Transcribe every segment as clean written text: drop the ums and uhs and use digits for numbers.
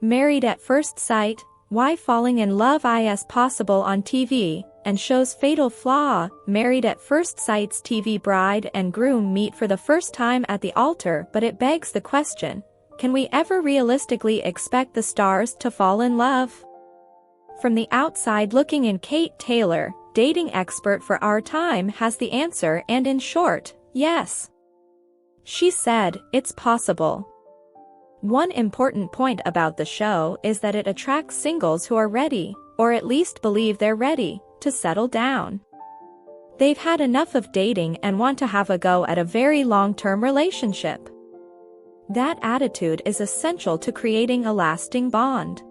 Married at First Sight, Why Falling in Love Is Possible on TV, and shows fatal flaw. Married at First Sight's TV bride and groom meet for the first time at the altar, but it begs the question, can we ever realistically expect the stars to fall in love? From the outside looking in, Kate Taylor, dating expert for our time, has the answer, and in short, yes. She said, it's possible. One important point about the show is that it attracts singles who are ready, or at least believe they're ready, to settle down. They've had enough of dating and want to have a go at a very long-term relationship. That attitude is essential to creating a lasting bond.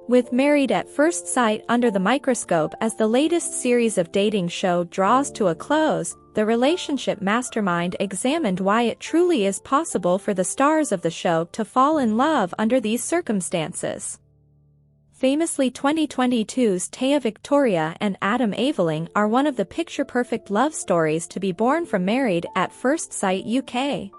With Married at First Sight under the microscope as the latest series of dating show draws to a close, the relationship mastermind examined why it truly is possible for the stars of the show to fall in love under these circumstances. Famously, 2022's Taya Victoria and Adam Aveling are one of the picture-perfect love stories to be born from Married at First Sight UK.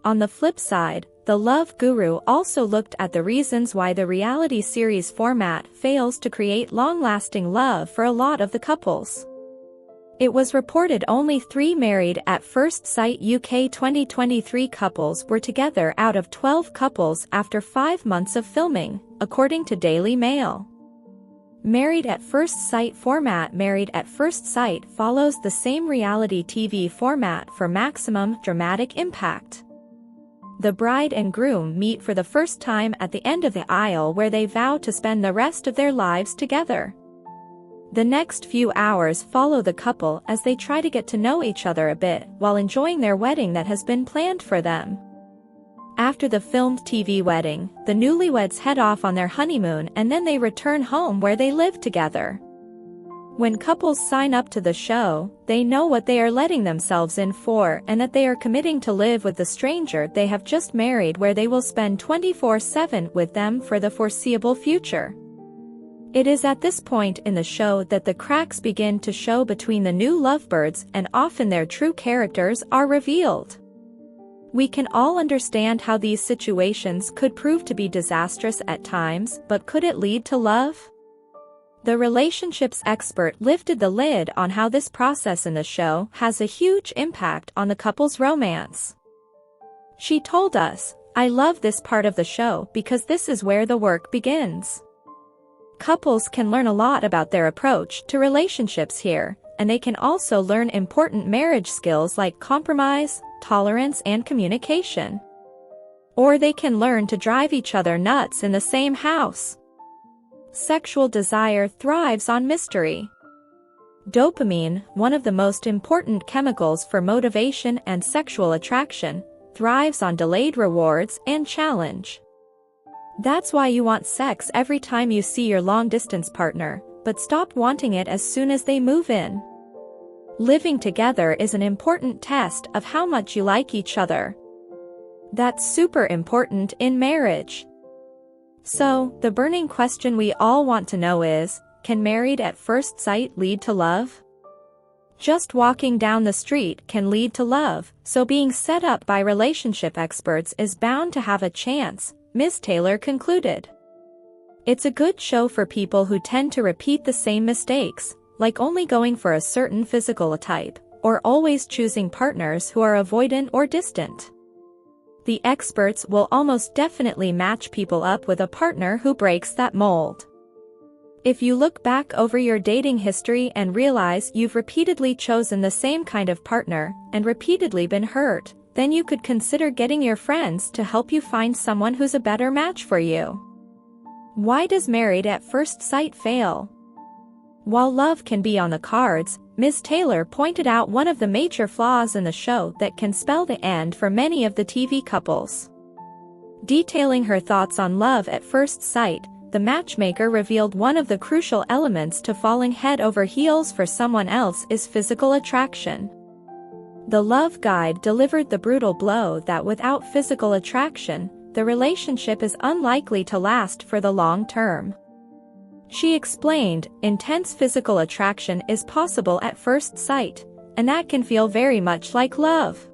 On the flip side, the Love Guru also looked at the reasons why the reality series format fails to create long-lasting love for a lot of the couples. It was reported only 3 Married at First Sight UK 2023 couples were together out of 12 couples after 5 months of filming, according to Daily Mail. Married at First Sight format. Married at First Sight follows the same reality TV format for maximum dramatic impact. The bride and groom meet for the first time at the end of the aisle, where they vow to spend the rest of their lives together. The next few hours follow the couple as they try to get to know each other a bit while enjoying their wedding that has been planned for them. After the filmed TV wedding, the newlyweds head off on their honeymoon, and then they return home where they live together. When couples sign up to the show, they know what they are letting themselves in for, and that they are committing to live with the stranger they have just married, where they will spend 24/7 with them for the foreseeable future. It is at this point in the show that the cracks begin to show between the new lovebirds, and often their true characters are revealed. We can all understand how these situations could prove to be disastrous at times, but could it lead to love? The relationships expert lifted the lid on how this process in the show has a huge impact on the couple's romance. She told us, "I love this part of the show because this is where the work begins. Couples can learn a lot about their approach to relationships here, and they can also learn important marriage skills like compromise, tolerance, and communication. Or they can learn to drive each other nuts in the same house." Sexual desire thrives on mystery. Dopamine, one of the most important chemicals for motivation and sexual attraction, thrives on delayed rewards and challenge. That's why you want sex every time you see your long-distance partner, but stop wanting it as soon as they move in. Living together is an important test of how much you like each other. That's super important in marriage. So, the burning question we all want to know is, can Married at First Sight lead to love? Just walking down the street can lead to love, so being set up by relationship experts is bound to have a chance, Ms. Taylor concluded. It's a good show for people who tend to repeat the same mistakes, like only going for a certain physical type, or always choosing partners who are avoidant or distant. The experts will almost definitely match people up with a partner who breaks that mold. If you look back over your dating history and realize you've repeatedly chosen the same kind of partner, and repeatedly been hurt, then you could consider getting your friends to help you find someone who's a better match for you. Why does Married at First Sight fail? While love can be on the cards, Ms. Taylor pointed out one of the major flaws in the show that can spell the end for many of the TV couples. Detailing her thoughts on Love at First Sight, the matchmaker revealed one of the crucial elements to falling head over heels for someone else is physical attraction. The Love Guide delivered the brutal blow that without physical attraction, the relationship is unlikely to last for the long term. She explained, intense physical attraction is possible at first sight, and that can feel very much like love.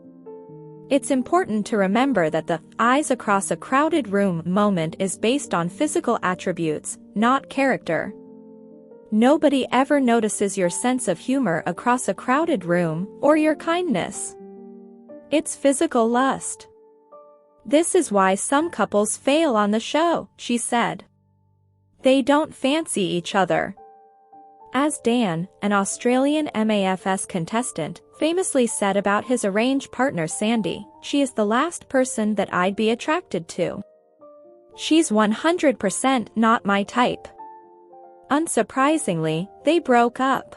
It's important to remember that the eyes across a crowded room moment is based on physical attributes, not character. Nobody ever notices your sense of humor across a crowded room, or your kindness. It's physical lust. This is why some couples fail on the show, she said. They don't fancy each other. As Dan, an Australian MAFS contestant, famously said about his arranged partner Sandy, "She is the last person that I'd be attracted to. She's 100% not my type." Unsurprisingly, they broke up.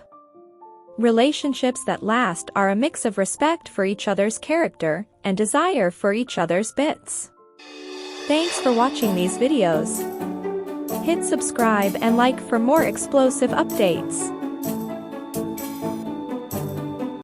Relationships that last are a mix of respect for each other's character and desire for each other's bits. Thanks for watching these videos. Hit subscribe and like for more explosive updates.